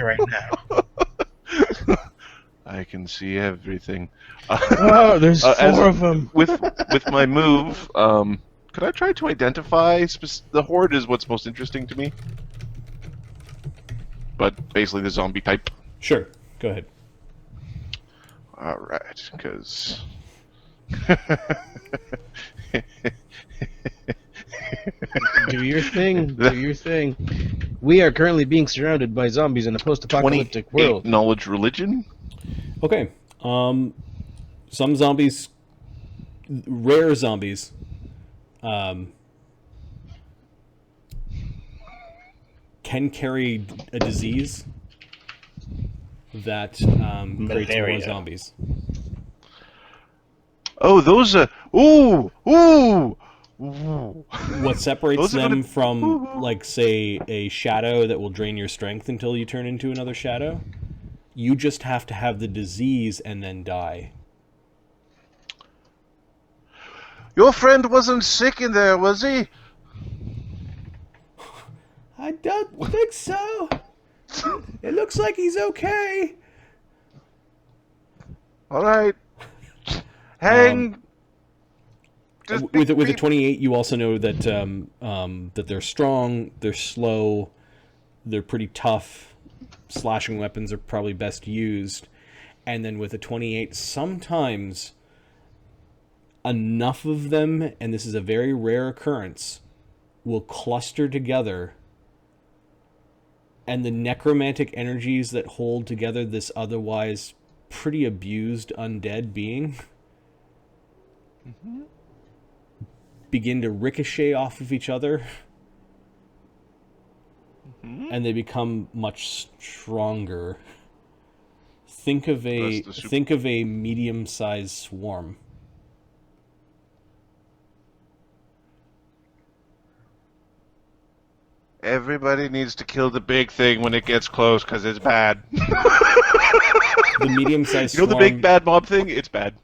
right now. I can see everything. Oh, there's four of them. With my move, could I try to identify the horde? Is what's most interesting to me. But basically, the zombie type. Sure, go ahead. All right, because. Do your thing. Do your thing. We are currently being surrounded by zombies in a post-apocalyptic world. Knowledge religion. Okay. Some zombies, rare zombies, can carry a disease that creates more zombies. Oh, those ooh. What separates them from, like, say, a shadow that will drain your strength until you turn into another shadow? You just have to have the disease and then die. Your friend wasn't sick in there, was he? I don't think so. It looks like he's okay. All right. Hang. With a 28, you also know that that they're strong, they're slow, they're pretty tough. Slashing weapons are probably best used. And then with a 28, sometimes enough of them, and this is a very rare occurrence, will cluster together, and the necromantic energies that hold together this otherwise pretty abused undead being begin to ricochet off of each other, and they become much stronger. Think of a medium-sized swarm. Everybody needs to kill the big thing when it gets close, because it's bad. The medium-sized swarm. You know the big bad mob thing? It's bad.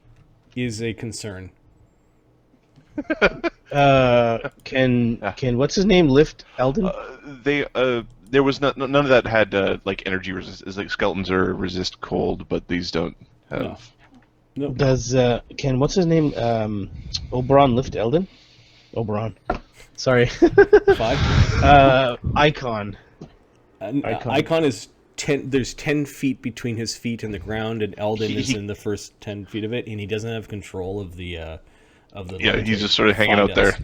Is a concern. Can what's his name lift Eldon? There was none of that had like energy resist, like skeletons are resist cold, but these don't have. No. Does can what's his name Oberon lift Eldon? Oberon. Sorry. 5. Icon. Icon is 10. There's 10 feet between his feet and the ground, and Eldon is in the first 10 feet of it, and he doesn't have control of the. Yeah, he's just sort of hanging out there.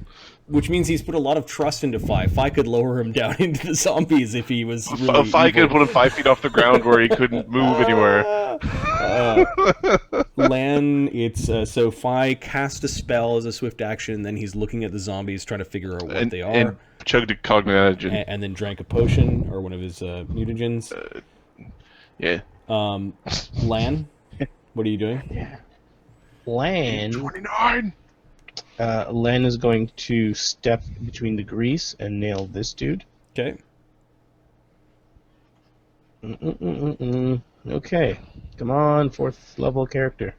Which means he's put a lot of trust into Fi. Fi could lower him down into the zombies if he was really Fi could put him 5 feet off the ground where he couldn't move anywhere. Lan, it's so Fi cast a spell as a swift action, then he's looking at the zombies trying to figure out what they are. And chugged a cognigen. And then drank a potion, or one of his mutagens. Yeah. Lan, what are you doing? Yeah. Lan. 29! Lan is going to step between the grease and nail this dude. Okay. Okay. Come on, 4th level character.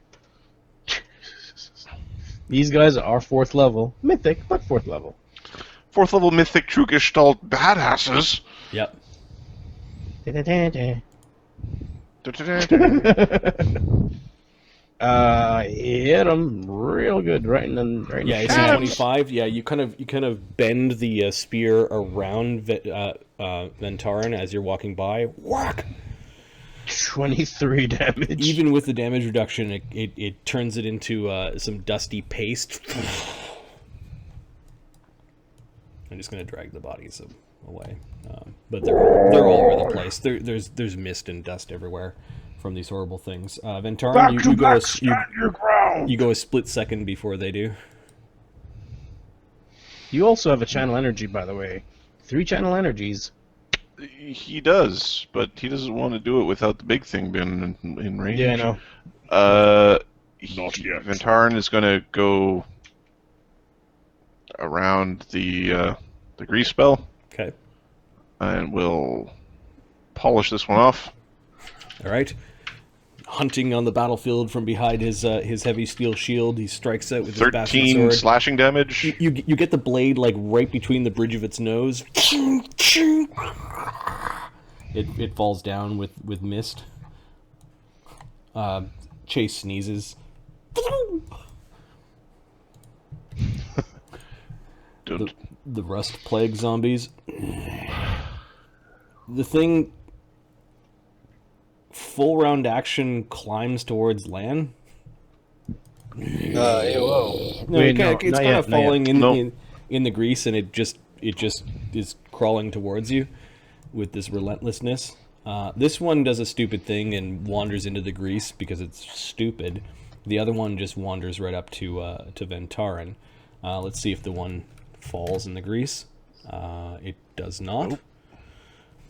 These guys are 4th level. Mythic, but 4th level. 4th level mythic true gestalt badasses. Yep. Hit him real good right in the Yeah, it's 25. Yeah, you kind of bend the spear around Ventarin as you're walking by. Whack! 23 damage. Even with the damage reduction, it turns it into some dusty paste. I'm just gonna drag the bodies away, but they're all over the place. There's mist and dust everywhere from these horrible things. Ventarin, you go a split second before they do. You also have a channel energy, by the way. 3 channel energies. He does, but he doesn't want to do it without the big thing being in range. Yeah, I know. Ventarin is going to go around the grease spell. Okay. And we'll polish this one off. All right. Hunting on the battlefield from behind his heavy steel shield, he strikes out with his bastard sword. 13 slashing damage. You get the blade like right between the bridge of its nose. It falls down with mist. Chase sneezes. The rust plague zombies. The thing full round action climbs towards Lan. Whoa. No, Wait, it's not kind yet, of not yet. falling Nope. in the grease, and it just is crawling towards you with this relentlessness. This one does a stupid thing and wanders into the grease because it's stupid. The other one just wanders right up to Ventarin. Let's see if the one falls in the grease. It does not. Nope.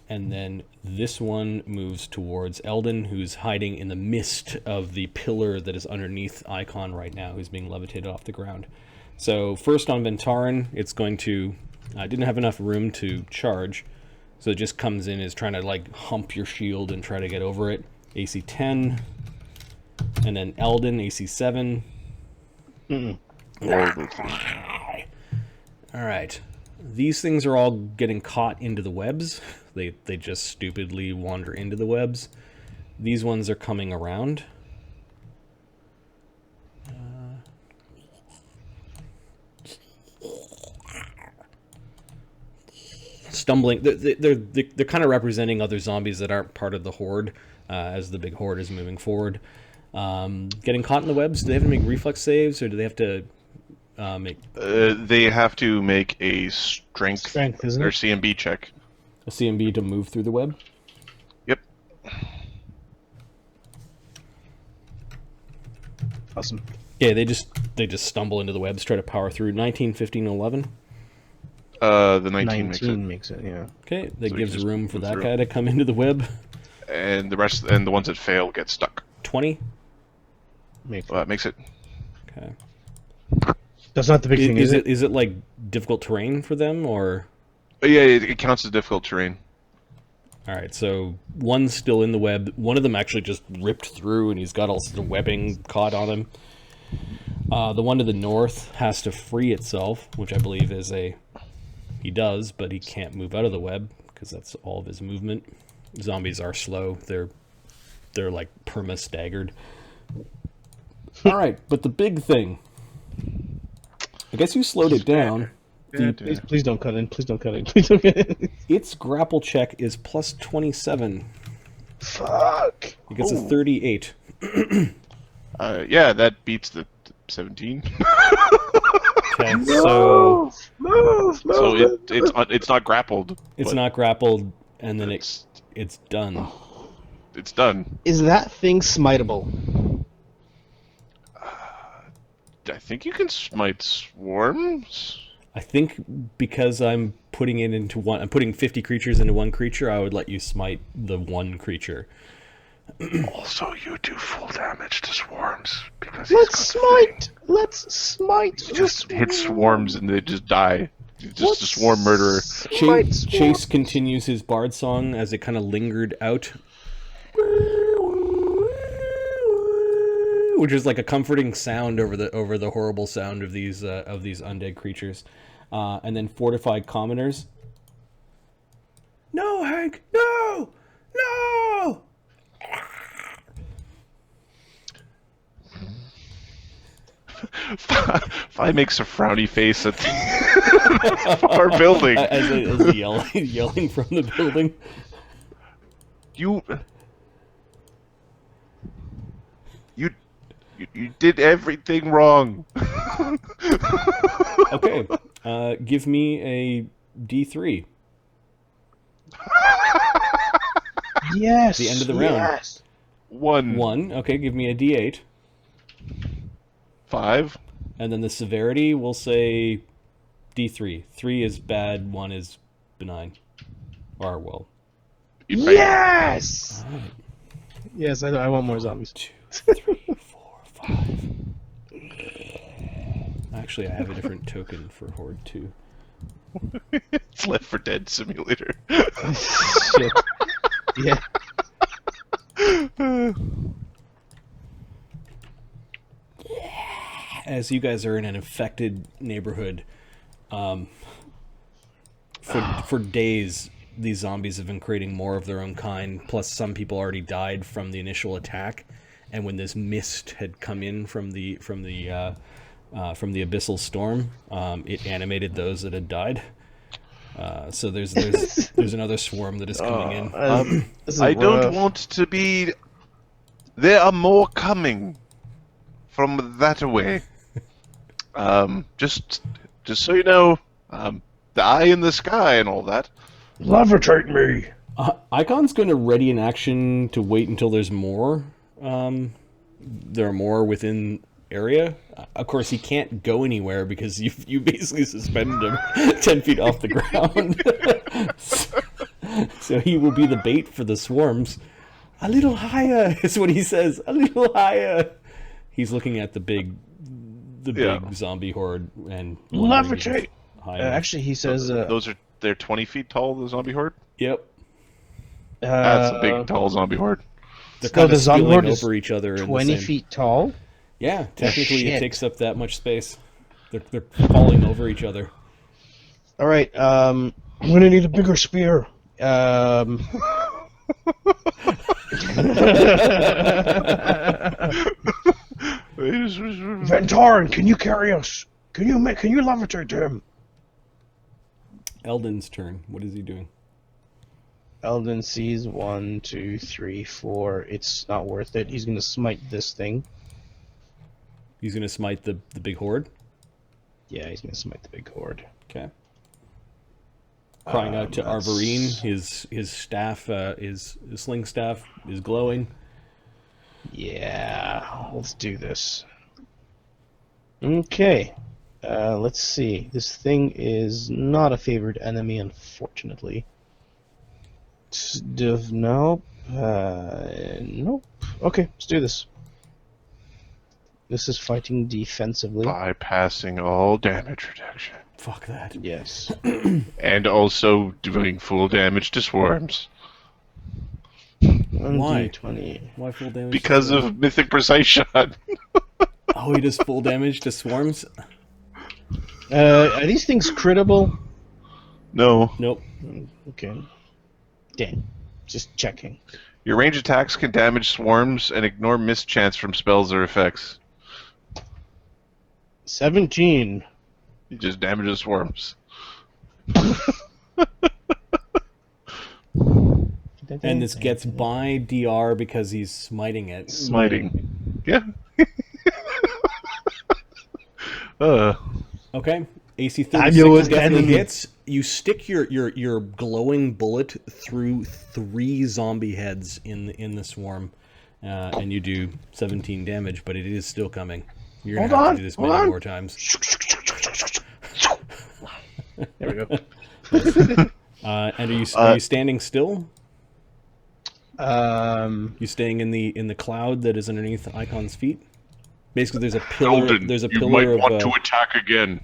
And then this one moves towards Eldon, who's hiding in the mist of the pillar that is underneath Icon right now, who's being levitated off the ground. So first on Ventarin, it's going to... I didn't have enough room to charge, so it just comes in, is trying to like hump your shield and try to get over it. AC 10. And then Eldon, AC 7. Alright. These things are all getting caught into the webs. They just stupidly wander into the webs. These ones are coming around. Stumbling. They're kind of representing other zombies that aren't part of the horde as the big horde is moving forward. Getting caught in the webs, do they have to make reflex saves, or do they have to make... They have to make a strength isn't or it? CMB check. a CMB to move through the web? Yep. Awesome. Yeah, they just stumble into the webs, try to power through. 19, 15, 11. The 19 makes it, yeah. Okay, that So you gives just room for move that through. guy to come into the web. and the rest and the ones that fail get stuck. 20. Makes Well, that makes it. Okay. That's not the big thing, is it? Is it like difficult terrain for them, or? Yeah, it counts as difficult terrain. All right, so one's still in the web. One of them actually just ripped through, and he's got all sorts of webbing caught on him. The one to the north has to free itself, which I believe is a... He does, but he can't move out of the web, because that's all of his movement. Zombies are slow. They're like perma-staggered. All right, but the big thing... I guess you slowed it down. Please don't cut in. Please don't cut in. Please don't cut in. Its grapple check is plus 27. Fuck. It gets a 38. Yeah, that beats the 17. Okay, so Move. So it's not grappled. it's but not grappled, and then it's it's done. it's done. Is that thing smiteable? I think you can smite swarms. I think because I'm putting it into one, I'm putting 50 creatures into one creature, I would let you smite the one creature. Also, you do full damage to swarms because Let's smite. He just hit swarms and they just die. He's just a swarm murderer. Chase continues his bard song as it kind of lingered out, which is like a comforting sound over the horrible sound of these undead creatures. And then fortified commoners. No, Hank, no. Fi makes a frowny face at the far building. As yelling from the building. You did everything wrong. Okay, give me a D3. Yes. The end of the round. Yes. One. Okay, give me a D8. 5. And then the severity, we'll say D3. 3 is bad, 1 is benign. Or, well... Yes. All right. Yes, I want more zombies. 2, 3, 4, 5. Actually, I have a different token for Horde 2. It's Left 4 Dead Simulator. Shit. Yeah. As you guys are in an infected neighborhood, for days, these zombies have been creating more of their own kind. Plus, some people already died from the initial attack, and when this mist had come in from the abyssal storm, it animated those that had died. So there's another swarm that is coming in. I don't want to be. There are more coming from that away. Just so you know, the eye in the sky and all that. Levitate me. Icon's going to ready an action to wait until there's more. There are more within area. Of course, he can't go anywhere because you basically suspended him 10 feet off the ground. So he will be the bait for the swarms. A little higher is what he says. A little higher. He's looking at the big zombie horde and levitate. Actually, he says they're 20 feet tall. The zombie horde. Yep. That's a big, tall zombie horde. They're kind of the zombie horde over each other. 20 feet tall. Yeah, technically it takes up that much space. They're falling over each other. All right, I'm gonna need a bigger spear. Ventarn, can you carry us? Can you levitate him? Eldon's turn. What is he doing? Eldon sees 1, 2, 3, 4. It's not worth it. He's gonna smite this thing. He's gonna smite the big horde? Yeah, he's gonna smite the big horde. Okay. Crying out to Arvarine, his staff, his sling staff is glowing. Yeah, let's do this. Okay, let's see. This thing is not a favored enemy, unfortunately. Nope. Nope. Okay, let's do this. This is fighting defensively. Bypassing all damage reduction. Fuck that. Yes. And also doing full damage to swarms. Why? 20. Why full damage? Because of Mythic Precise Shot. Oh, he does full damage to swarms? Are these things critable? No. Nope. Okay. Damn. Just checking. Your range attacks can damage swarms and ignore mischance from spells or effects. 17. You just damage the swarms. And this gets by DR because he's smiting it. Smiting. Yeah. Okay. AC I knew it 36 was definitely enemy. hits. You stick your glowing bullet through 3 zombie heads in the swarm, and you do 17 damage, but it is still coming. You're going to have to do this many more times. There we go. And are you standing still? You staying in the cloud that is underneath Icon's feet? Basically, there's a pillar. Eldon, There's a you pillar might of. want to attack again.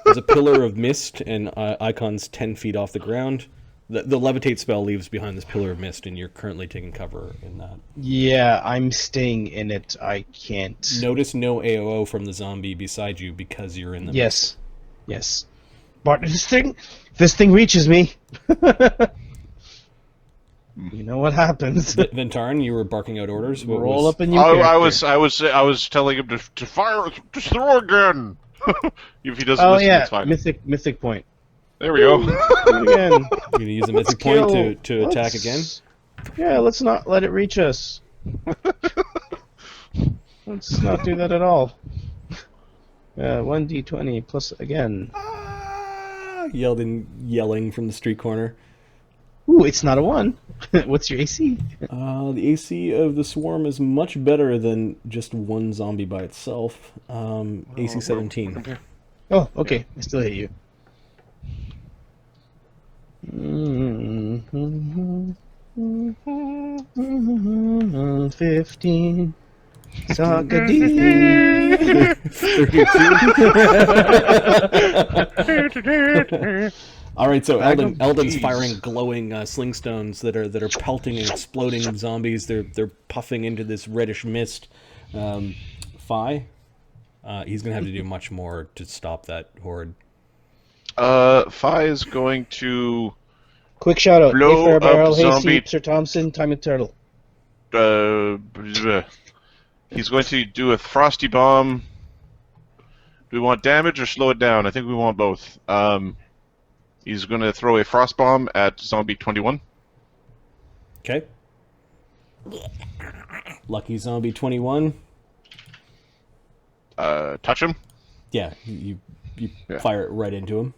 There's a pillar of mist, and Icon's 10 feet off the ground. The levitate spell leaves behind this pillar of mist, and you're currently taking cover in that. Yeah, I'm staying in it. I can't. Notice no AOO from the zombie beside you because you're in the Yes. Yes. But this thing reaches me. You know what happens. Ventarn, you were barking out orders. What Roll was... up in your I was telling him to fire, to throw again. If he doesn't listen, it's fine. Mythic point. There we go. Do it again. You're gonna use a mythic point to attack again. Yeah, let's not let it reach us. Let's not do that at all. 1d20 plus again. Yelling from the street corner. Ooh, it's not a 1. What's your AC? The AC of the swarm is much better than just one zombie by itself. AC 17. Okay. Oh, okay. I still hit you. 15. Suck a D. 32. All right, so Eldon's firing glowing slingstones that are pelting and exploding zombies. They're puffing into this reddish mist. Fi, he's gonna have to do much more to stop that horde. Fi is going to Quick shout out. Blow Hey, Fair up Barrel. Hey, zombie. Steve, Sir Thompson, Time and Turtle. He's going to do a frosty bomb. Do we want damage or slow it down? I think we want both. He's going to throw a frost bomb at zombie 21. Okay. Lucky zombie 21. Touch him. Yeah, you fire it right into him.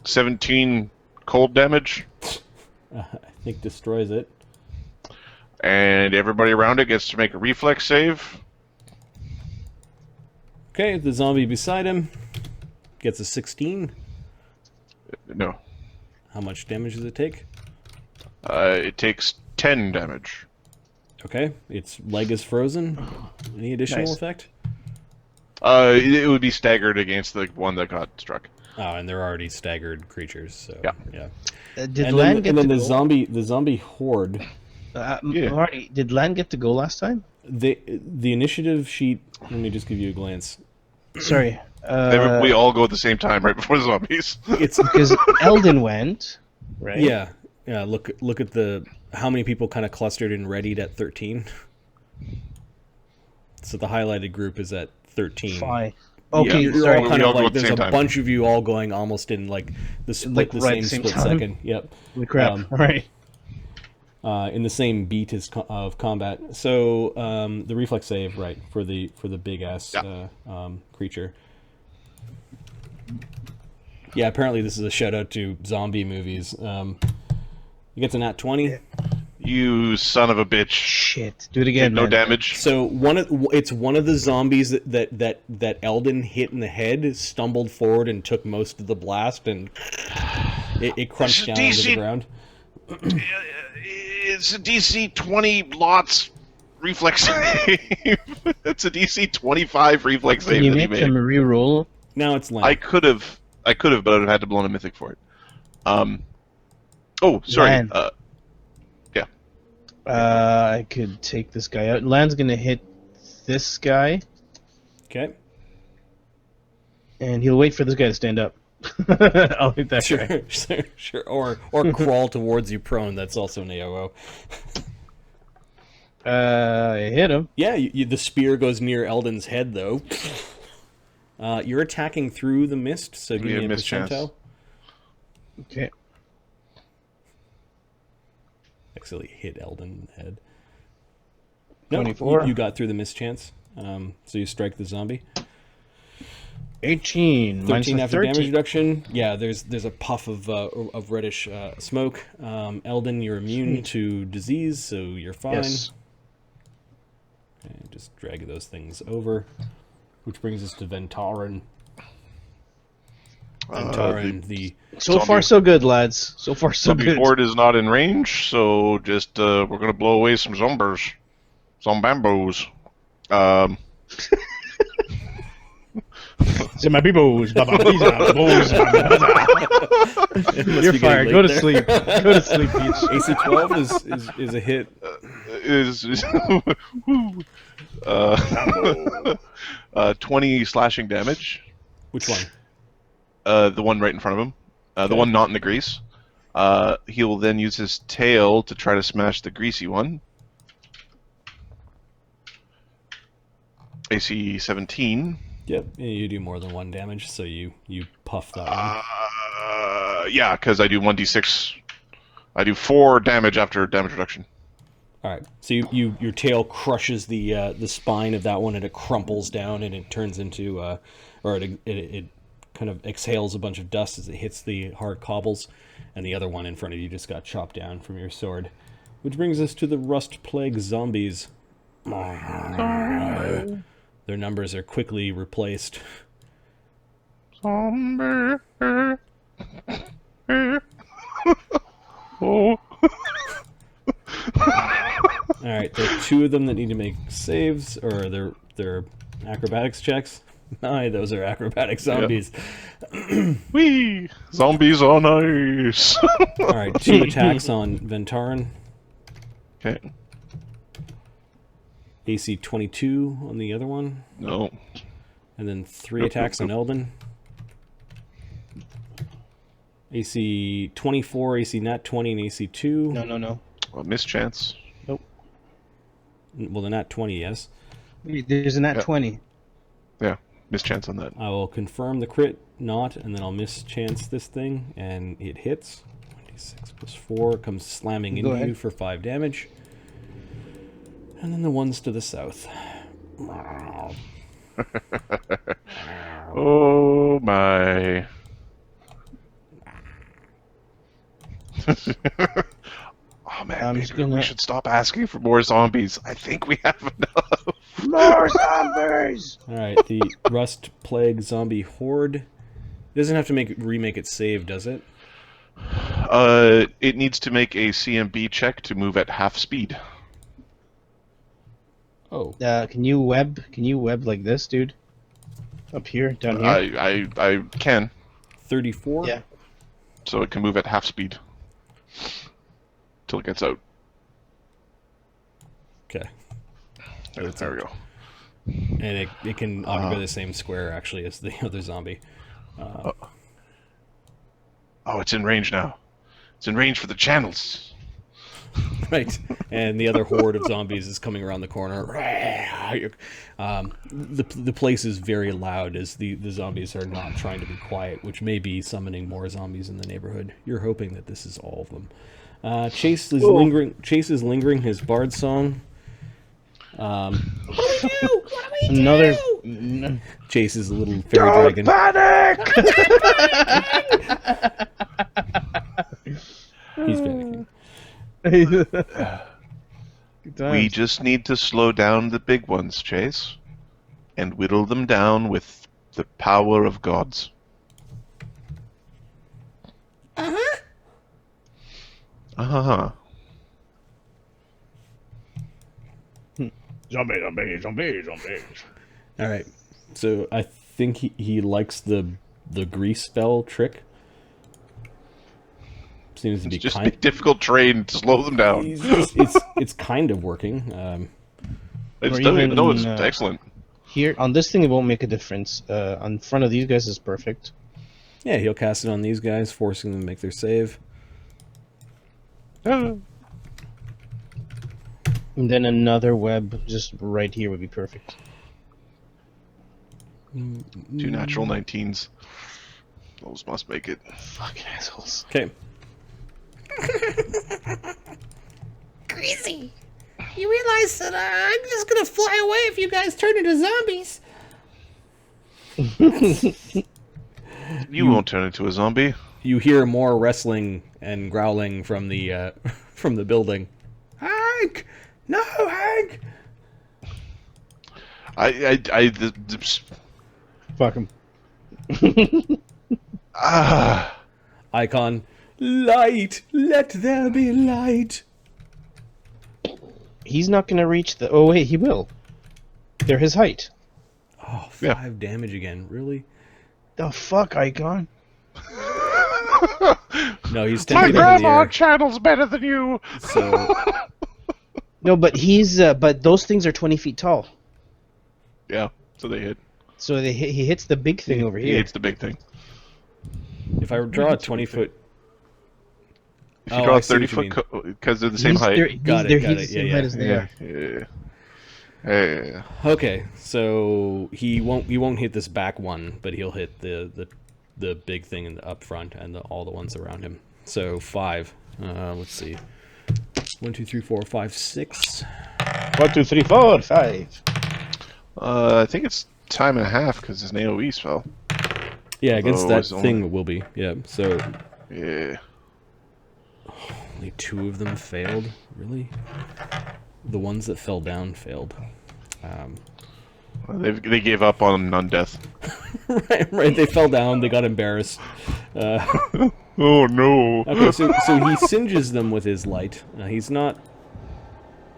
17 cold damage. I think destroys it. And everybody around it gets to make a reflex save. Okay, the zombie beside him gets a 16. No. How much damage does it take? It takes 10 damage. Okay, its leg is frozen. Any additional Nice. effect? It would be staggered against the one that got struck. Oh, and they're already staggered creatures, so yeah. Did Lan get to the go? zombie horde. Yeah. Marty, did Lan get to go last time? The initiative sheet. Let me just give you a glance. Sorry. We all go at the same time right before the zombies. It's Because Eldon went, right? yeah. Look at the how many people kind of clustered and readied at 13. So the highlighted group is at 13. Fine. Yeah, Okay, you're sorry. all kind We all of go like at the there's same a time. bunch of you all going almost in like the split Like the right same at the same split time? second. Yep. Holy crap. All right. In the same beat of combat. So the reflex save, right, for the big ass creature. Yeah, apparently this is a shout out to zombie movies. You get to nat 20. You son of a bitch. Shit. Do it again, No man. damage. So it's one of the zombies that Eldon hit in the head, stumbled forward and took most of the blast, and it crunched down into the ground. It's a DC 20 lots reflex save. It's a DC 25 reflex Can save you that he make him made. re-roll? Now it's lame. I could have, but I'd have had to blow on a mythic for it. Oh, sorry. Lan. Yeah. I could take this guy out. Lan's gonna hit this guy, Okay. and he'll wait for this guy to stand up. I'll hit that guy. Sure. Or crawl towards you prone. That's also an AOO. I hit him. Yeah, the spear goes near Eldon's head, though. You're attacking through the mist, so give Yeah, me a mist chance. percentile. Okay. Actually hit Eldon in the head. No, 24. you got through the mist chance. So you strike the zombie. 18. 13 Mine's after 13. damage reduction. Yeah, there's a puff of reddish smoke. Eldon, you're immune Sweet. to disease, so you're fine. Yes. And just drag those things over. Which brings us to Ventarin. Ventarin, the So Zombie- far, so good, lads. So far, so Zombie good. horde is not in range, so just we're gonna blow away some zombers, zombambos. Say my peoples. You're be fired. getting Go to late sleep. Go to sleep, Peach. AC 12 is a hit. Is 20 slashing damage. Which one? The one right in front of him. The one not in the grease. He will then use his tail to try to smash the greasy one. AC 17. Yep, you do more than one damage, so you puff that one. Yeah, because I do 1d6. I do 4 damage after damage reduction. All right, so your tail crushes the spine of that one, and it crumples down, and it turns into, or it kind of exhales a bunch of dust as it hits the hard cobbles, and the other one in front of you just got chopped down from your sword. Which brings us to the Rust Plague zombies. Their numbers are quickly replaced. Zombie. Oh. All right, there are 2 of them that need to make saves, or they're acrobatics checks. Aye, those are acrobatic zombies. Whee! Zombies on ice. All right, 2 attacks on Ventarin. Okay. AC 22 on the other one, No. and then 3 attacks on Eldon. AC 24, AC nat 20, and AC 2. No. Well, mischance. Nope. Well, the nat 20, yes. Wait, there's a nat 20. Yeah, mischance on that. I will confirm the crit, not, and then I'll mischance this thing, and it hits. 26 plus 4 comes slamming into you for 5 damage. And then the ones to the south. Oh my. Oh man, maybe we should stop asking for more zombies. I think we have enough. More zombies! Alright, the Rust Plague Zombie Horde. It doesn't have to remake its save, does it? It needs to make a CMB check to move at half speed. Oh. Can you web like this, dude? Up here, down here? I can. 34? Yeah. So it can move at half speed. Till it gets out. Okay. There we go. And it can occupy the same square, actually, as the other zombie. Oh, it's in range now. It's in range for the channels. Right. And the other horde of zombies is coming around the corner. The place is very loud as the zombies are not trying to be quiet, which may be summoning more zombies in the neighborhood. You're hoping that this is all of them. Chase is lingering his bard song. What do we do? Chase is a little fairy dragon. Panic! He's panicking. We just need to slow down the big ones, Chase, and whittle them down with the power of gods. Uh-huh. Zombies. All right. So I think he likes the grease spell trick. Seems to be just a difficult terrain to slow them down. It's kind of working. It's excellent. Here on this thing, it won't make a difference. On front of these guys is perfect. Yeah, he'll cast it on these guys, forcing them to make their save. And then another web just right here would be perfect. 2 natural 19s. Those must make it. Fucking assholes. Okay. Crazy. You realize that I'm just gonna fly away if you guys turn into zombies. You won't turn into a zombie. You hear more wrestling and growling from the from the building. Hank! No, Hank! Fuck him. Icon. Light! Let there be light! He's not gonna reach the... Oh wait, he will. They're his height. Oh, 5 damage again. Really? The fuck, Icon? No, he's 10 My feet up in the grandma air. channel's better than you. So, No, but he's... but those things are 20 feet tall. Yeah, so they hit. So he hits the big thing over He here. hits the big thing. if I draw a 20-foot... If you draw a 30-foot, because they're the same height. Got it, He's the same height as they are. Yeah. Okay, so he won't hit this back one, but he'll hit the big thing in the up front and all the ones around him. So 5. Let's see. 1, 2, 3, 4, 5, 6. 1, 2, 3, 4, 5. I think it's time and a half because his AoE spell. Yeah, against that thing it will be. Yeah. So Yeah. only 2 of them failed. Really? The ones that fell down failed. They gave up on undeath. right. They fell down. They got embarrassed. Oh no. Okay, so he singes them with his light. He's not...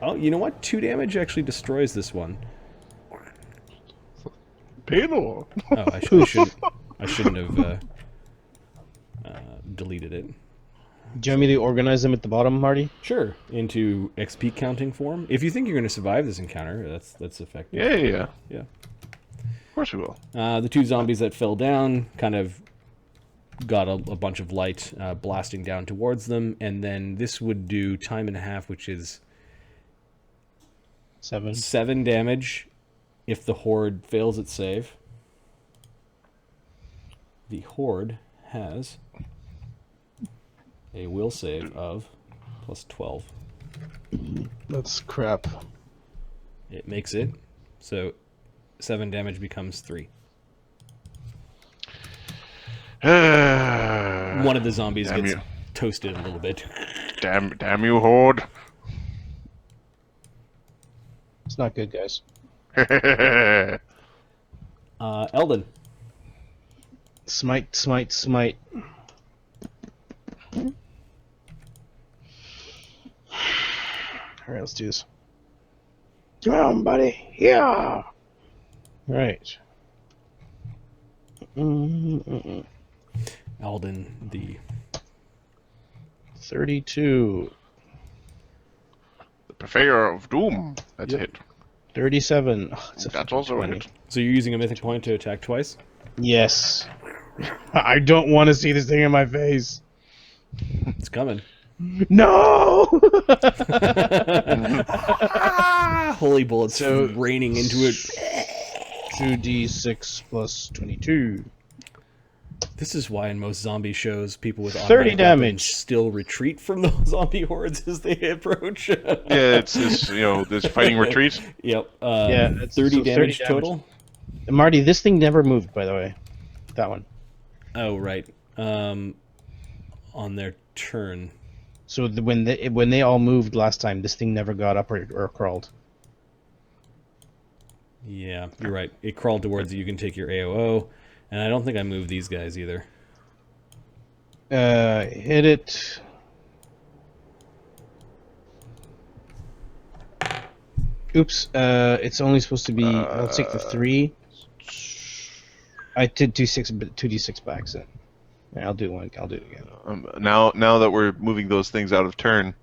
Oh, you know what? 2 damage actually destroys this one. Payload. Oh, I shouldn't have deleted it. Do you want me to organize them at the bottom, Marty? Sure, into XP counting form. If you think you're going to survive this encounter, that's effective. Yeah. Of course we will. The 2 zombies that fell down kind of got a bunch of light blasting down towards them, and then this would do time and a half, which is 7 damage if the Horde fails its save. The Horde has a will save of plus 12. That's crap. It makes it, so 7 damage becomes 3. One of the zombies gets toasted a little bit. Damn you, Horde. It's not good, guys. Eldon. Smite, smite, smite. Alright, let's do this. Come on, buddy. Yeah! Alright. Eldon, the 32. The Purveyor of Doom. That's a hit. 37. Oh, it's a That's also a 20. hit. So you're using a mythic point to attack twice? Yes. I don't want to see this thing in my face. It's coming. No! Holy bullets raining into it. 2d6 plus 22. This is why in most zombie shows, people with 30 automatic damage. weapons still retreat from those zombie hordes as they approach. Yeah, it's this, this fighting retreat. Yep. Yeah, that's 30 so 30 damage damage. total. Marty, this thing never moved, by the way. That one. Oh, right. On their turn. So when they all moved last time, this thing never got up or crawled. Yeah, you're right. It crawled towards you. You can take your AOO. And I don't think I moved these guys either. Hit it. Oops. It's only supposed to be. Let's take the 3. I did 2d6 back then. Yeah, I'll do one. I'll do it again. Now that we're moving those things out of turn,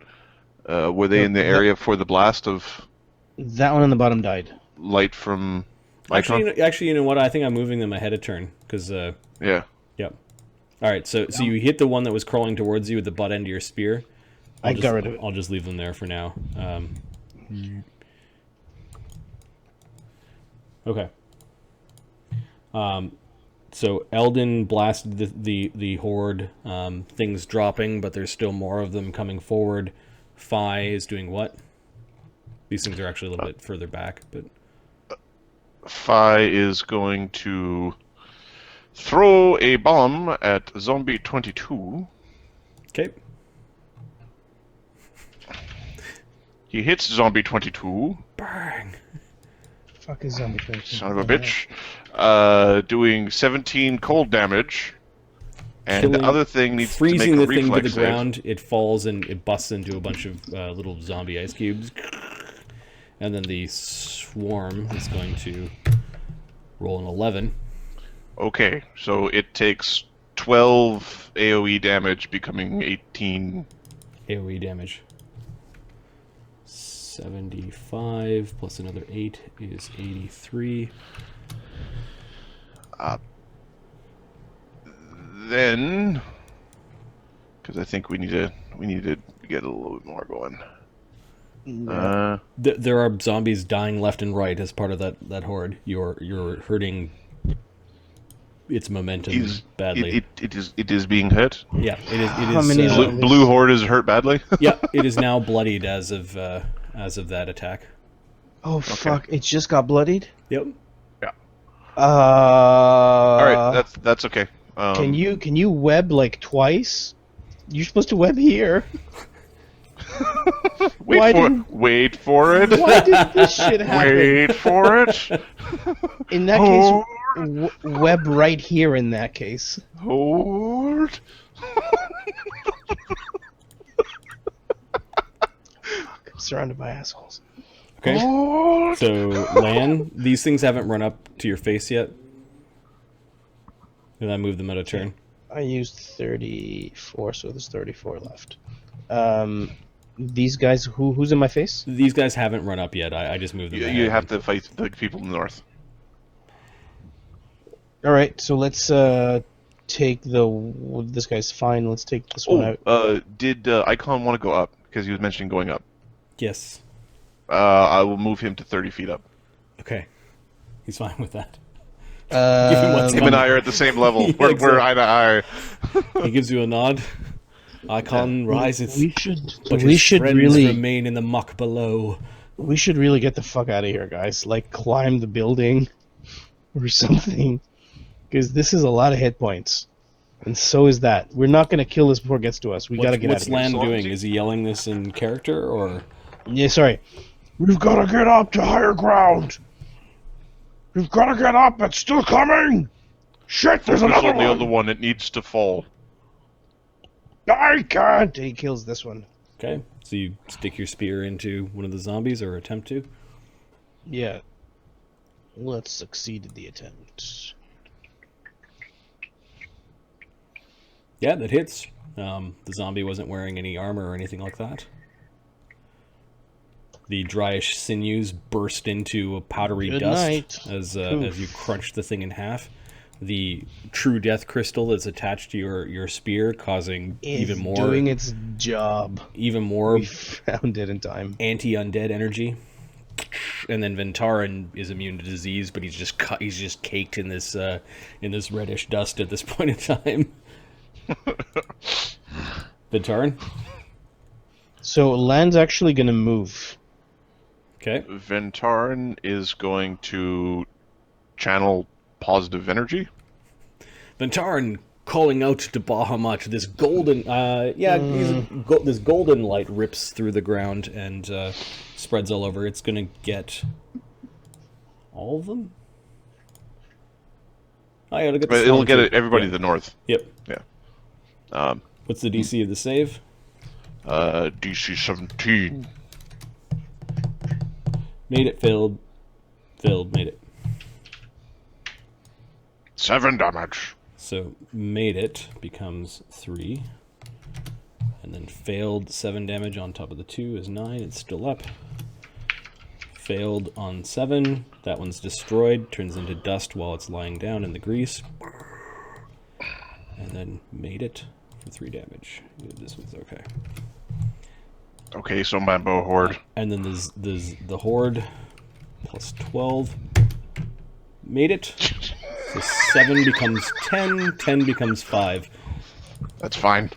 were they in the area for the blast of That one on the bottom died. light from? Actually, you know what? I think I'm moving them ahead of turn because. Yeah. Yep. All right. So you hit the one that was crawling towards you with the butt end of your spear. I got rid of it. I'll just leave them there for now. Okay. So Eldon blasted the horde. Things dropping, but there's still more of them coming forward. Phi is doing what? These things are actually a little bit further back, but. Phi is going to throw a bomb at Zombie 22. Okay. He hits Zombie 22. Bang. Fuck is zombie 22? Son of a bitch. Doing 17 cold damage. And Killing, the other thing needs to make freezing a the thing to reflex the ground. It falls and it busts into a bunch of little zombie ice cubes. And then the swarm is going to roll an 11. Okay, so it takes 12 AoE damage, becoming 18. AoE damage. 75 plus another 8 is 83. Then, because I think we need to get a little bit more going. There are zombies dying left and right as part of that horde. You're hurting its momentum badly. It is being hurt. Yeah, it is. How many Blue horde is hurt badly. Yeah, it is now bloodied as of that attack. Oh fuck! It just got bloodied. Yep. Yeah. All right, that's okay. Can you web like twice? You're supposed to web here. Wait for it. Why did this shit happen? Wait for it. In that case, web right here. In that case, Horde. I'm surrounded by assholes. Okay. Horde. So, Lan, these things haven't run up to your face yet. And I moved them out of turn. I used 34, so there's 34 left. These guys, who's in my face? These guys haven't run up yet. I just moved them. You have to fight the people in the north. All right, so let's take this guy's fine. Let's take this one out. Did Icon want to go up? Because he was mentioning going up. Yes. I will move him to 30 feet up. Okay. He's fine with that. Him and I are at the same level. Yeah, we're eye to eye. He gives you a nod. Icon rises. We should friends really remain in the muck below. We should really get the fuck out of here, guys. Like, climb the building or something. Because this is a lot of hit points. And so is that. We're not going to kill this before it gets to us. We got to get out of here. What's Land doing? Is he yelling this in character, or...? Yeah, sorry. We've got to get up to higher ground. We've got to get up. It's still coming. Shit, there's another one. The other one. It needs to fall. I can't. And he kills this one. Okay, so you stick your spear into one of the zombies, or attempt to? Yeah. Let's succeed in the attempt. Yeah, that hits. The zombie wasn't wearing any armor or anything like that. The dryish sinews burst into a powdery dust as you crunch the thing in half. The true death crystal that's attached to your spear, causing even more... doing its job. Even more... We found it in time. Anti-undead energy. And then Ventarin is immune to disease, but he's just caked in this reddish dust at this point in time. Ventarin? So Land's actually going to move. Okay. Ventarin is going to channel positive energy. Ventarin calling out to Bahamut. This golden, this golden light rips through the ground and spreads all over. It's gonna get all of them. It'll get everybody to the north. Yep. Yeah. What's the DC of the save? DC 17. Made it. Failed. Made it. 7 damage. So made it becomes 3, and then failed 7 damage on top of the 2 is 9. It's still up. Failed on 7. That one's destroyed. Turns into dust while it's lying down in the grease. And then made it for 3 damage. Yeah, this one's okay. Okay, so my bow horde. And then there's the horde plus 12. Made it. So 7 becomes 10, 10 becomes 5. That's fine.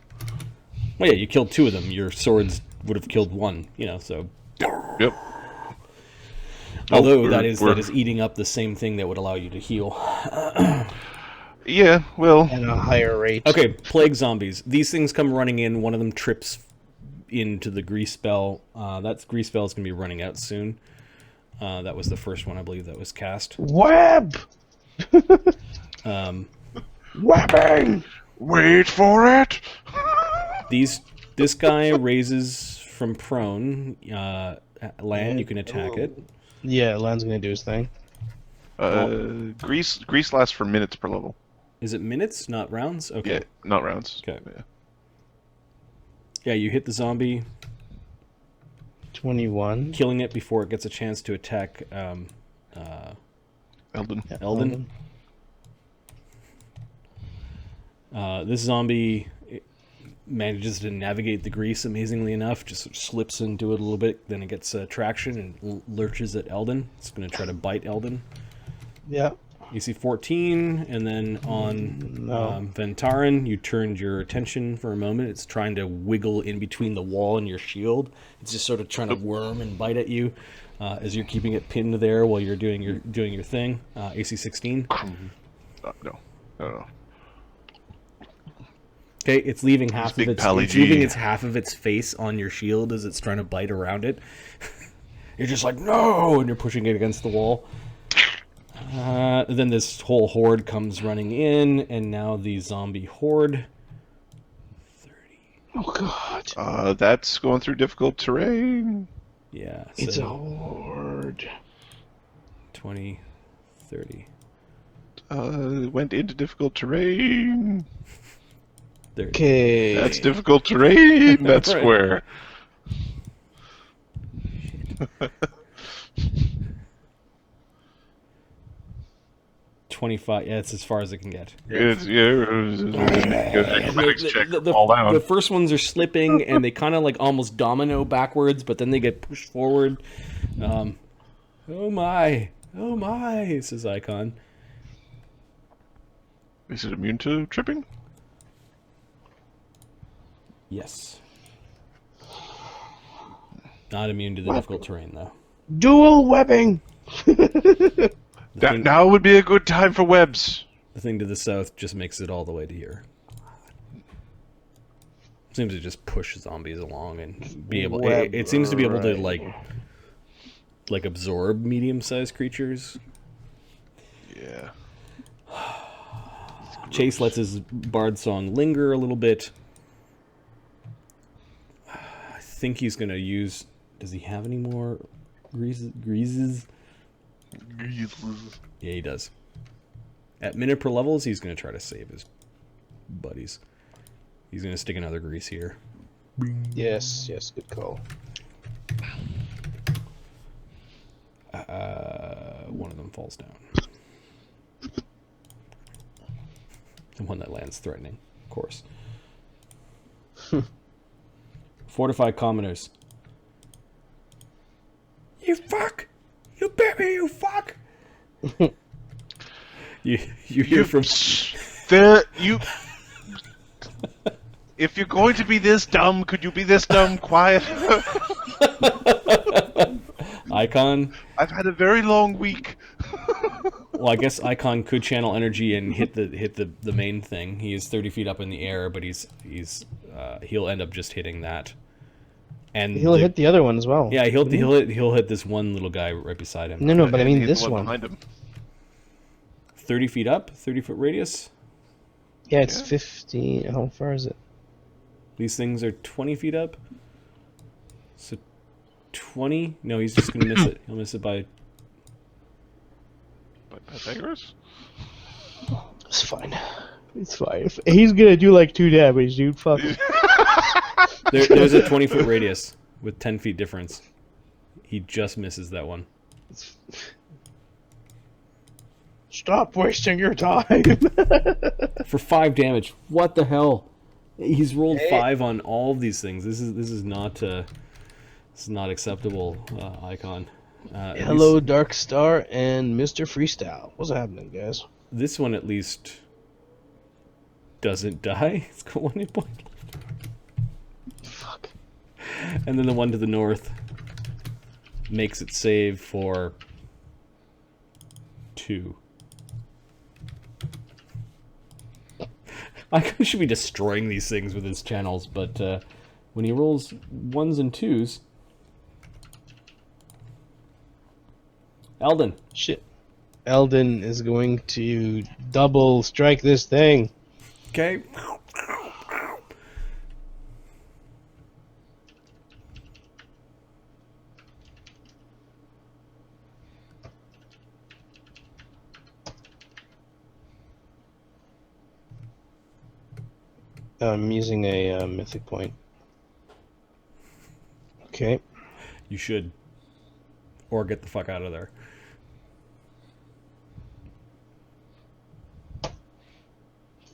Well, yeah, you killed 2 of them. Your swords would have killed 1, so... Yep. Although that is eating up the same thing that would allow you to heal. Yeah, well... At a higher rate. Okay, plague zombies. These things come running in. One of them trips into the grease spell. That grease spell is going to be running out soon. That was the first one, I believe, that was cast. Web! Webbing! Wait for it! This guy raises from prone. Land, you can attack it. Yeah, Land's gonna do his thing. Grease lasts for minutes per level. Is it minutes, not rounds? Okay. Yeah, not rounds. Okay. Yeah. Yeah, you hit the zombie. 21. Killing it before it gets a chance to attack Eldon. This zombie manages to navigate the grease amazingly enough, just slips into it a little bit, then it gets traction and lurches at Eldon. It's going to try to bite Eldon. Yeah. AC 14, and then on Ventarin, you turned your attention for a moment. It's trying to wiggle in between the wall and your shield. It's just sort of trying to worm and bite at you as you're keeping it pinned there while you're doing your thing. AC 16. No. Okay, it's leaving half of its face on your shield as it's trying to bite around it. You're just like, no, and you're pushing it against the wall. Then this whole horde comes running in, and now the zombie horde. 30. Oh god. That's going through difficult terrain. Yeah. So It's a horde. 20, 30. Went into difficult terrain. 30. Okay. That's difficult terrain. That's Right. square. 25. Yeah, it's as far as it can get. It's, acrobatics check fall down. The first ones are slipping, and they kind of like almost domino backwards, but then they get pushed forward. Oh my, says Icon. Is it immune to tripping? Yes. Not immune to the difficult terrain, though. Dual webbing! Now would be a good time for webs. The thing to the south just makes it all the way to here. Seems to just push zombies along and be able. It seems to be able to like absorb medium-sized creatures. Yeah. Chase lets his bard song linger a little bit. I think he's gonna use. Does he have any more greases? Yeah, he does. At minute per levels, he's going to try to save his buddies. He's going to stick another grease here. Yes, good call. One of them falls down. The one that lands threatening, of course. Fortified commoners. You fuck! You bit me, you fuck! you hear from... If you're going to be this dumb, could you be this dumb quiet? Icon? I've had a very long week. Well, I guess Icon could channel energy and hit the main thing. He is 30 feet up in the air, but he'll end up just hitting that. And he'll hit the other one as well. Yeah, he'll hit this one little guy right beside him. No, but I mean this one. Behind him. 30 feet up, 30-foot radius. Yeah, it's 15. How far is it? These things are 20 feet up. So 20? No, he's just gonna miss it. He'll miss it by Pythagoras? It's fine. It's fine. He's gonna do like 2 damage, dude. Fuck. There's a 20-foot radius with 10 feet difference. He just misses that one. Stop wasting your time. For 5 damage. What the hell? He's rolled 5 on all of these things. This is not acceptable, Icon. Hello, Dark Star and Mr. Freestyle. What's happening, guys? This one at least doesn't die. It's got 1 hit point. Fuck. And then the one to the north makes it save for 2. I should be destroying these things with his channels, but when he rolls 1s and 2s... Eldon. Shit. Eldon is going to double strike this thing. Okay. I'm using a mythic point. Okay. You should. Or get the fuck out of there.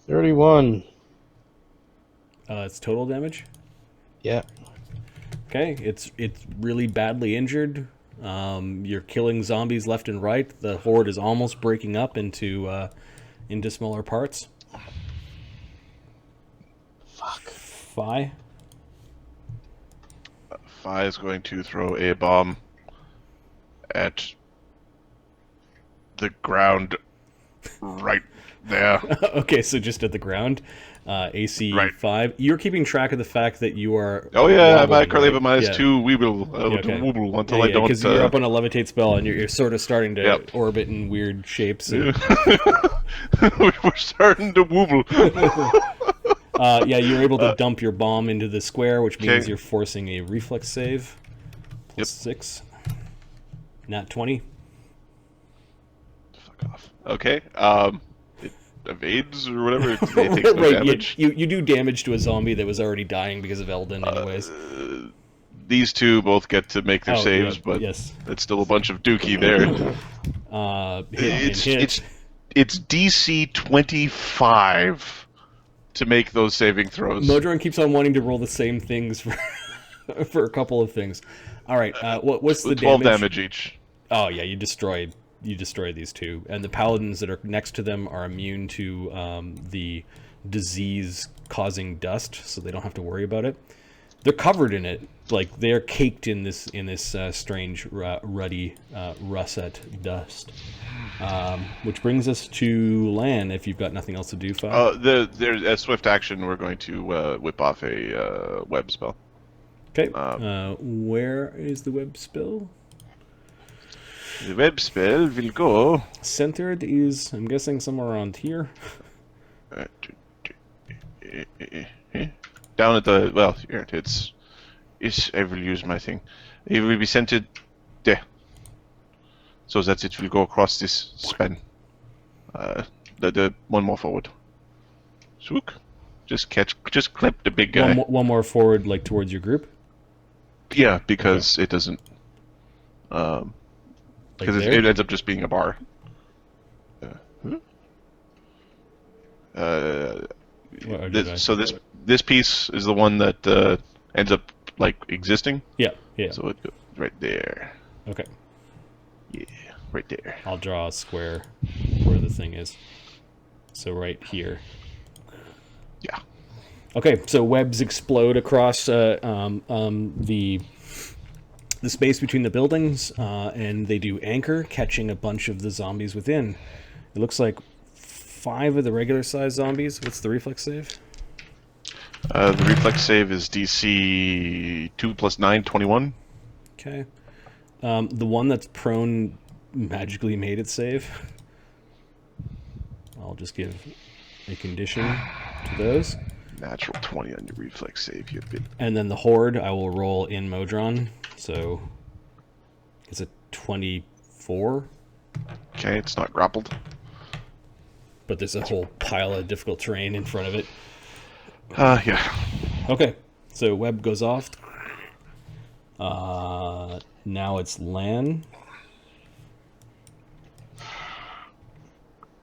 $31. It's total damage? Yeah. Okay, it's really badly injured. You're killing zombies left and right. The horde is almost breaking up into smaller parts. Fuck. Fi is going to throw a bomb at the ground right there. Okay, so just at the ground. AC Right. 5. You're keeping track of the fact that you are... Oh yeah, I wobbling, currently have a right? -2 weeble, Okay. wobble until I don't... because you're up on a levitate spell and you're sort of starting to Yep. orbit in weird shapes. And, We're starting to wobble. yeah, you're able to dump your bomb into the square, which means Okay. you're forcing a reflex save. Yep. +6. Nat 20. Fuck off. Okay, it evades or whatever. It takes no Right, damage. you do damage to a zombie that was already dying because of Eldon anyways. These two both get to make their Oh, saves, yeah, but yes. it's still a bunch of dookie there. Hit. it's DC 25 to make those saving throws. Modron keeps on wanting to roll the same things for for a couple of things. All right, what's the 12 damage? damage each. Oh yeah, you destroy these two, and the paladins that are next to them are immune to the disease-causing dust, so they don't have to worry about it. They're covered in it, like they're caked in this strange ruddy russet dust. Which brings us to Lan. If you've got nothing else to do, Fi. There's a swift action. We're going to whip off a web spell. Okay. Where is the web spell? The web spell will go Centered is, I'm guessing, somewhere around here. down at the here it's. I will use my thing. It will be centered there, so that it will go across this span. The one more forward. Swook. Just clip the big guy. One more forward, like towards your group. Yeah, because it doesn't. Because it ends up just being a bar. So this piece is the one that ends up like existing. Yeah. So it goes right there. Okay. Yeah, right there. I'll draw a square where the thing is. So right here. Yeah. Okay, so webs explode across the space between the buildings, and they do anchor, catching a bunch of the zombies within. It looks like 5 of the regular-sized zombies. What's the reflex save? The reflex save is DC 2 + 9, 21. Okay. The one that's prone magically made it save. I'll just give a condition to those. Natural 20 on your reflex save, you bit. And then the horde, I will roll in Modron. So it's a 24. Okay, it's not grappled. But there's a whole pile of difficult terrain in front of it. Yeah. Okay, so web goes off. Now it's Lan.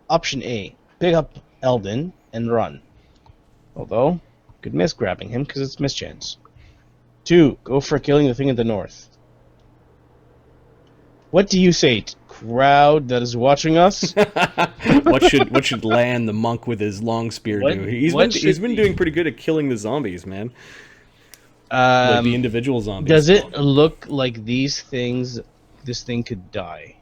Option A, pick up Eldon and run. Although, could miss grabbing him because it's mischance. 2, go for killing the thing in the north. What do you say, crowd that is watching us? What should Lan, the monk with his long spear, do? He's been doing pretty good at killing the zombies, man. Like the individual zombies. Does it look like this thing could die?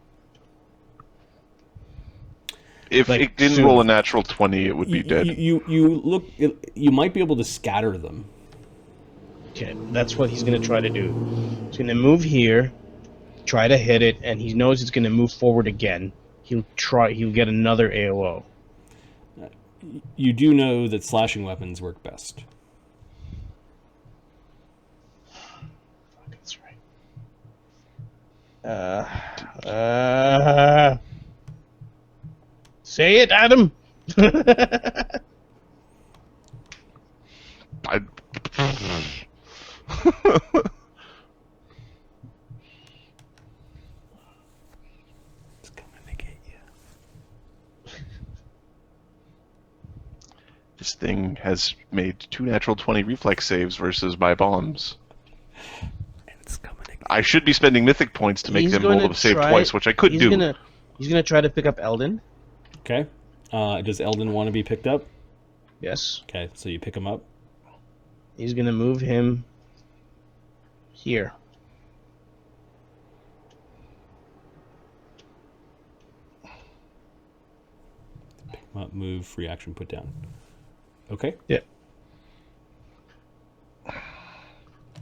If Like, it didn't soon. roll a natural 20, it would be dead. You might be able to scatter them. Okay, that's what he's going to try to do. He's going to move here, try to hit it, and he knows it's going to move forward again. He'll get another AOO. You do know that slashing weapons work best. That's right. Say it, Adam! It's coming to get you. This thing has made 2 natural 20 reflex saves versus my bombs. It's coming to get you. I should be spending mythic points to make them roll the save twice, which I could do. He's gonna try to pick up Eldon. Okay. Does Eldon want to be picked up? Yes. Okay, so you pick him up. He's gonna move him here. Pick him up, move, free action, put down. Okay. Yeah.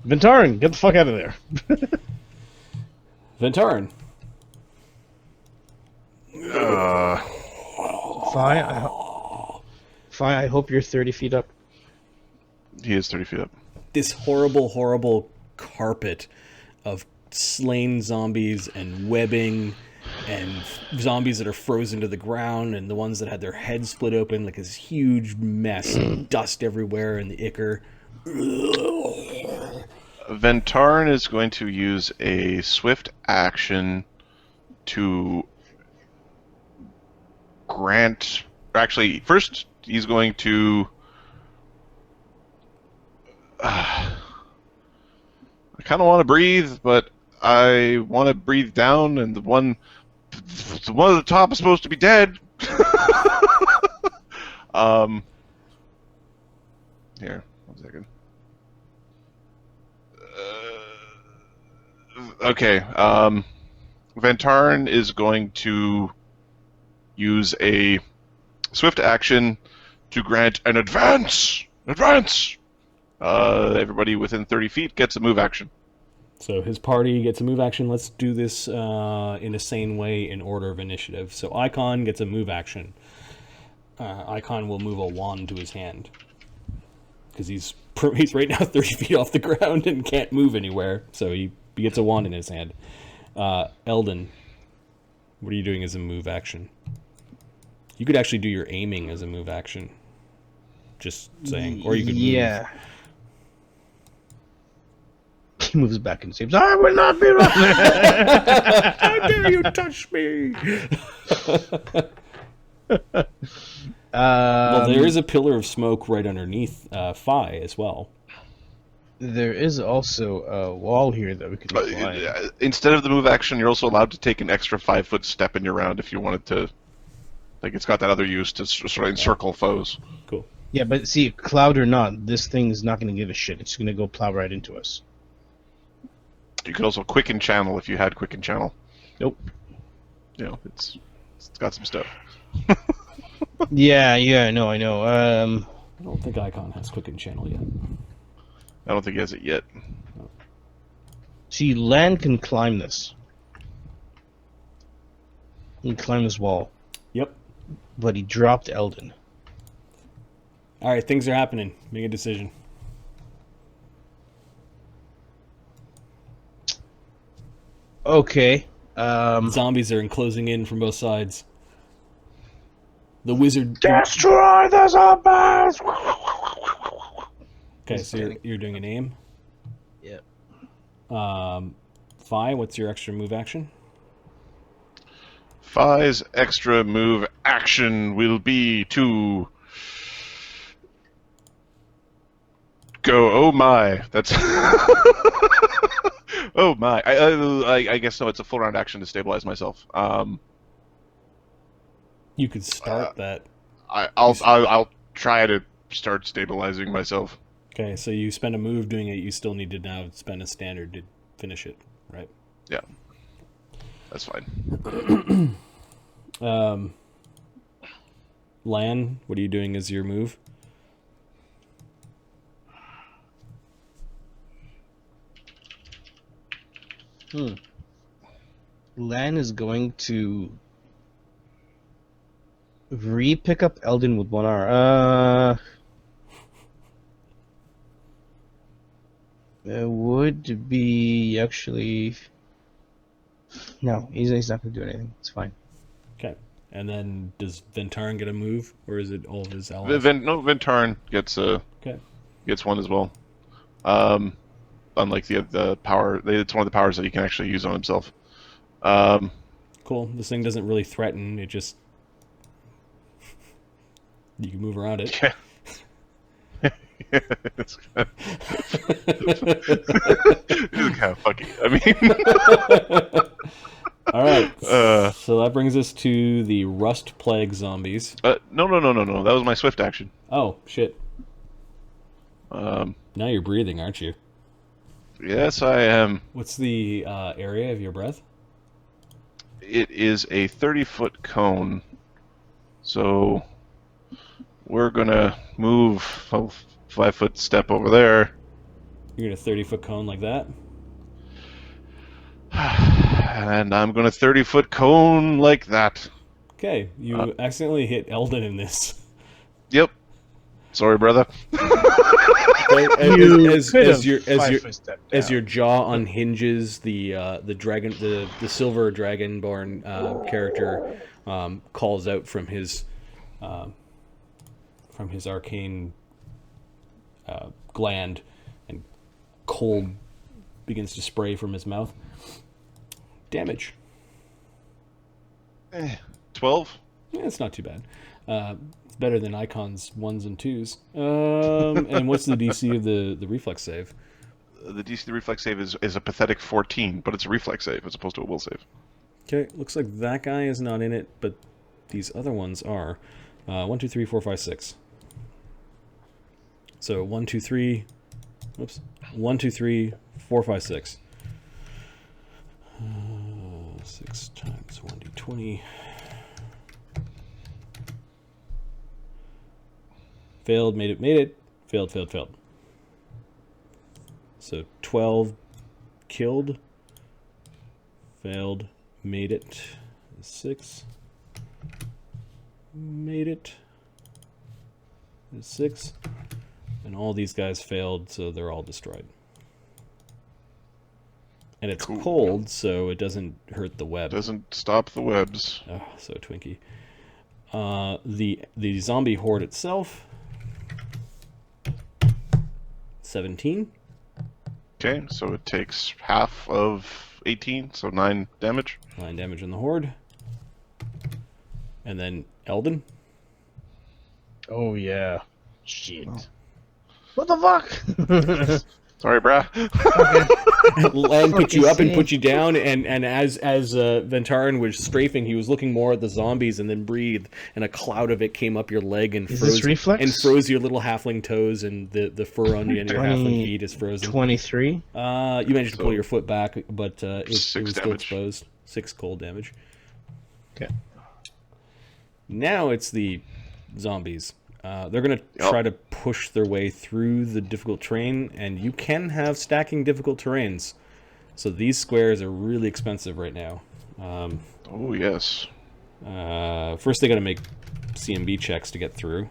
Ventarin, get the fuck out of there. Ventarin. Fine, I hope you're 30 feet up. He is 30 feet up. This horrible, horrible carpet of slain zombies and webbing and zombies that are frozen to the ground and the ones that had their heads split open, like this huge mess, dust everywhere and the ichor. Ventarn is going to use a swift action to grant. Actually, first he's going to. I kind of want to breathe, but I want to breathe down, and the one at the top is supposed to be dead. Here, 1 second. Okay. Ventarn is going to use a swift action to grant an advance. Advance. Everybody within 30 feet gets a move action. So his party gets a move action. Let's do this in a sane way in order of initiative. So Icon gets a move action. Icon will move a wand to his hand. Because he's right now 30 feet off the ground and can't move anywhere. So he gets a wand in his hand. Eldon, what are you doing as a move action? You could actually do your aiming as a move action. Just saying. Or you could move. He moves back and says, I will not be wrong. How dare you touch me? Well, there is a pillar of smoke right underneath Phi as well. There is also a wall here that we could fly. Instead of the move action, you're also allowed to take an extra 5-foot step in your round if you wanted to. Like, it's got that other use to sort of encircle foes. Cool. Yeah, but see, cloud or not, this thing is not going to give a shit. It's going to go plow right into us. You could also quicken channel if you had quicken channel. Nope. You know, it's got some stuff. Yeah, I know. I don't think Icon has quicken channel yet. I don't think he has it yet. See, Land can climb this. He can climb this wall. Yep. But he dropped Eldon. Alright, things are happening. Make a decision. Okay. Zombies are closing in from both sides. The wizard... Destroy the zombies! Okay, so you're doing an aim? Yep. Phi, what's your extra move action? Phi's extra move action will be to go. Oh my, that's. Oh my, I guess no. It's a full round action to stabilize myself. You could start that. I'll try to start stabilizing myself. Okay, so you spend a move doing it. You still need to now spend a standard to finish it, right? Yeah, that's fine. Lan, what are you doing as your move? Lan is going to re-pick up Eldon with one arm. It would be actually... No, he's not going to do anything. It's fine. Okay. And then does Ventarn get a move, or is it all of his allies? Ventarn gets one as well. Unlike the power, it's one of the powers that he can actually use on himself. Cool. This thing doesn't really threaten. It just you can move around it. Yeah. It's kind of funky. I mean. All right. So that brings us to the Rust Plague zombies. No. That was my swift action. Oh shit. Now you're breathing, aren't you? Yes, I am. What's the area of your breath? It is a 30-foot cone. So we're gonna move a 5-foot step over there. You're gonna 30-foot cone like that? And I'm gonna 30-foot cone like that. Okay, you accidentally hit Eldon in this. Yep. Sorry, brother. As your jaw unhinges, the dragon, the silver dragonborn character calls out from his arcane gland, and cold begins to spray from his mouth. Damage. 12. Yeah, it's not too bad. It's better than Icon's 1s and 2s. And what's the DC of the reflex save? The DC of the reflex save is a pathetic 14, but it's a reflex save as opposed to a will save. Okay, looks like that guy is not in it, but these other ones are. 1, 2, 3, 4, 5, 6. So 1, 2, 3. Oops. 1, 2, 3, 4, 5, 6. 6 times 1d20. Failed, made it. Failed. So 12 killed. Failed, made it. 6. Made it. 6. And all these guys failed, so they're all destroyed. And it's cold, so it doesn't hurt the web. Doesn't stop the webs. Oh, so Twinkie. The zombie horde itself. 17. Okay, so it takes half of 18, so 9 damage. 9 damage on the horde. And then Eldon. Oh yeah. Shit. Oh. What the fuck? Sorry, brah. Land put you up and put you down, and as Ventarin was strafing, he was looking more at the zombies and then breathed, and a cloud of it came up your leg and froze your little halfling toes, and the fur on the end of your halfling feet is frozen. 23. You managed to pull your foot back, but it was still damage. exposed. 6 cold damage. Okay. Now it's the zombies. They're going to try to push their way through the difficult terrain, and you can have stacking difficult terrains. So these squares are really expensive right now. Oh, yes. First, they got to make CMB checks to get through.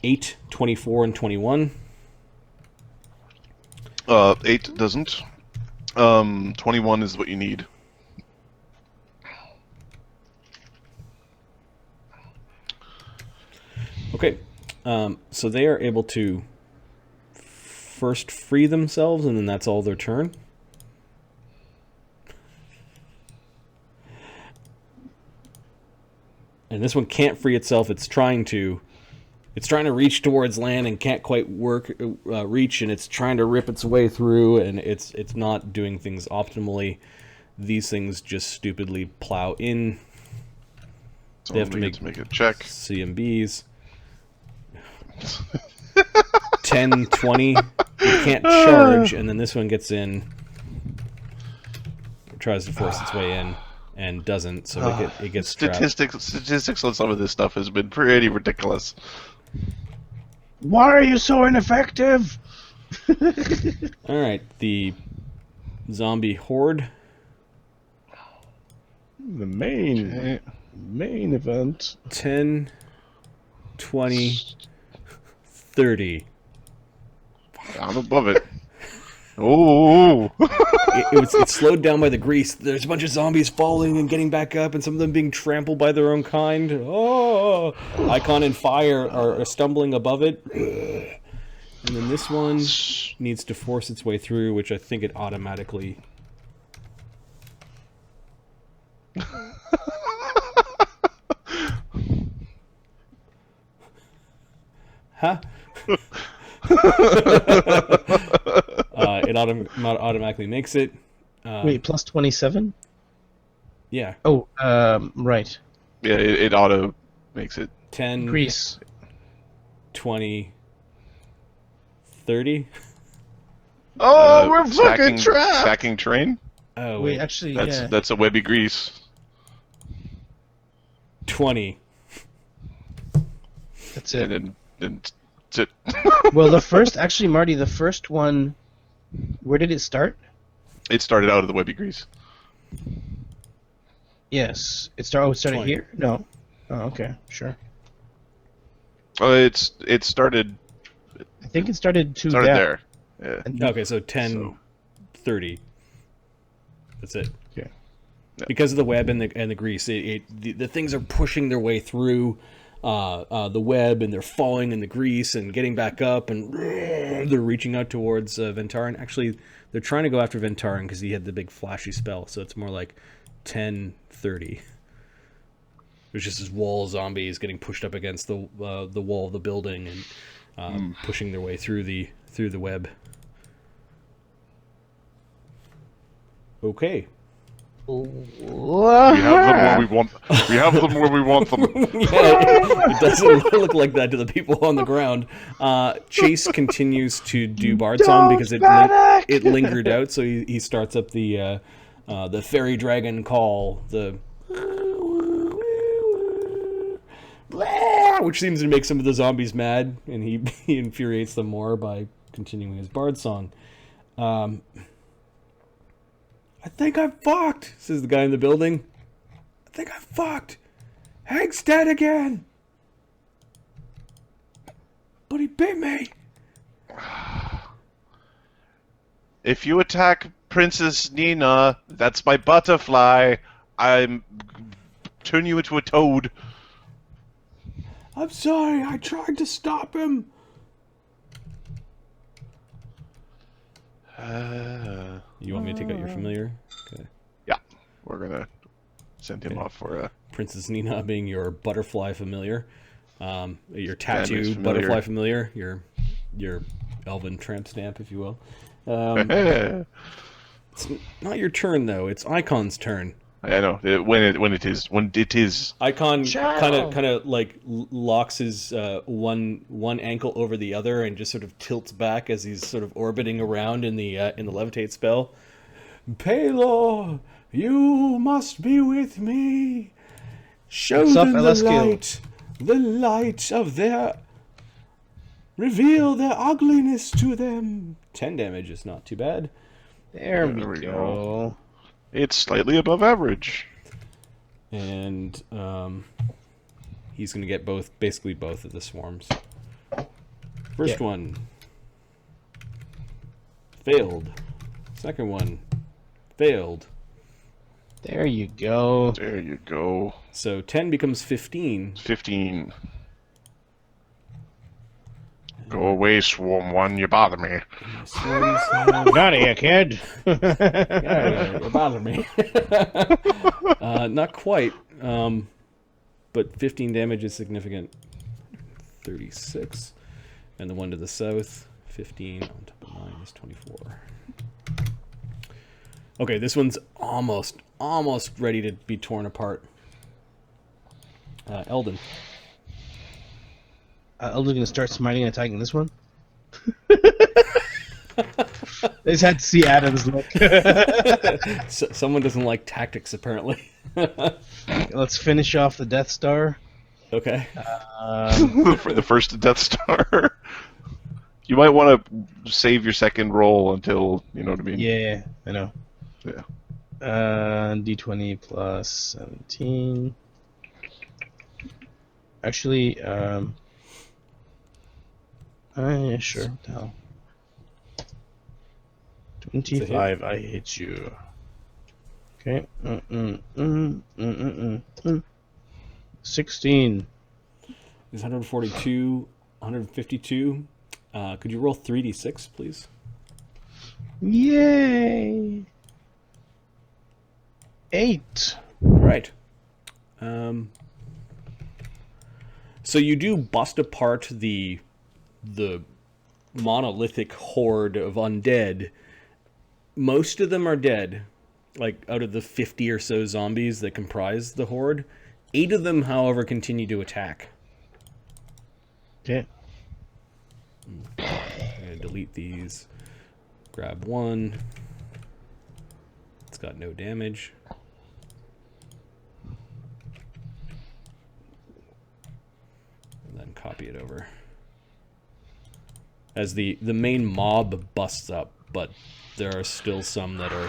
8, 24, and 21. 8 doesn't. 21 is what you need. Okay, so they are able to first free themselves, and then that's all their turn. And this one can't free itself. It's trying to reach towards land and can't quite reach, and it's trying to rip its way through, and it's not doing things optimally. These things just stupidly plow in. So they have to make a check. CMBs. 10, 20. You can't charge, and then this one gets in, tries to force its way in, and doesn't, so it gets statistics on some of this stuff has been pretty ridiculous. Why are you so ineffective? Alright, the zombie horde. The main event. 10, 20, 30. I'm above it. Oh! It's slowed down by the grease. There's a bunch of zombies falling and getting back up, and some of them being trampled by their own kind. Oh! Icon and Fire are stumbling above it. And then this one needs to force its way through, which I think it automatically... Huh? It automatically makes it. Wait, plus 27? Yeah. Oh, right. Yeah, it auto makes it. 10, Grease. 20, 30. Oh, we're fucking trapped! Stacking terrain? Oh, wait, actually, that's a webby grease. 20. That's it. And then that's it. Well, the first one, where did it start? It started out of the webby grease. Yes. It started 20. here? No. Oh, okay. Sure. It started... I think it started down. there. Yeah. Okay, so 10, 30. That's it. Yeah. Because of the web and the grease, the things are pushing their way through the web, and they're falling in the grease and getting back up, and they're reaching out towards Ventarin. Actually, they're trying to go after Ventarin because he had the big flashy spell, so it's more like 10, 30. There's just this wall of zombies getting pushed up against the wall of the building and pushing their way through the web. Okay. We have them where we want. We have them where we want them. It doesn't look like that to the people on the ground. Chase continues to do bard song because it lingered out, so he starts up the fairy dragon call, which seems to make some of the zombies mad, and he infuriates them more by continuing his bard song. I think I'm fucked, says the guy in the building. I think I'm fucked. Hank's dead again. But he bit me. If you attack Princess Nina, that's my butterfly. I'm turn you into a toad. I'm sorry, I tried to stop him. You want me to take out your familiar? Okay. Yeah, we're gonna send him off for a Princess Nina being your butterfly familiar, your tattoo familiar. butterfly familiar, your elven tramp stamp, if you will. It's not your turn though; it's Icon's turn. I know when it is. Icon kind of like locks his one ankle over the other and just sort of tilts back as he's sort of orbiting around in the levitate spell. Pelor, you must be with me. Show them the light of their. Reveal their ugliness to them. 10 damage is not too bad. There we go. It's slightly above average. And he's going to get basically both of the swarms. First one. Failed. Second one. Failed. There you go. There you go. So 10 becomes 15. 15. Go away, Swarm 1, you bother me. Get out of here, kid. You bother me. Not quite, but 15 damage is significant. 36. And the one to the south, 15 on top of 9 is 24. Okay, this one's almost ready to be torn apart. Eldon. Elder's gonna start smiting and attacking this one. I just had to see Adam's look. Someone doesn't like tactics, apparently. Let's finish off the Death Star. Okay. The first Death Star. You might want to save your second roll until, you know what I mean? Yeah, I know. Yeah. D20 plus 17. Actually, yeah, sure. No. 25, I hit you. Okay. 16. Is 142, 152. Could you roll 3d6, please? Yay! 8. Right. So you do bust apart the monolithic horde of undead. Most of them are dead. Like, out of the 50 or so zombies that comprise the horde, 8 of them, however, continue to attack. Okay. I'm gonna delete these. Grab one. It's got no damage. And then copy it over. As the main mob busts up, but there are still some that are...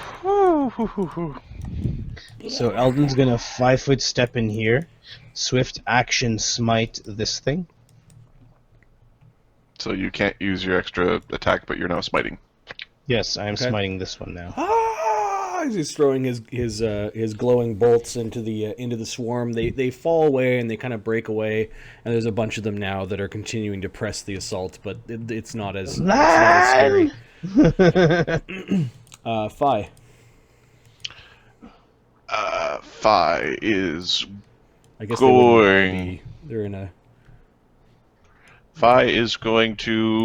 So Eldon's gonna 5-foot step in here, swift action smite this thing. So you can't use your extra attack, but you're now smiting. Yes, I am smiting this one now. As he's throwing his glowing bolts into the swarm, they fall away and they kind of break away, and there's a bunch of them now that are continuing to press the assault, but it's not as scary. Fi. Fi is I guess they wouldn't going. be. They're in a. Fi is going to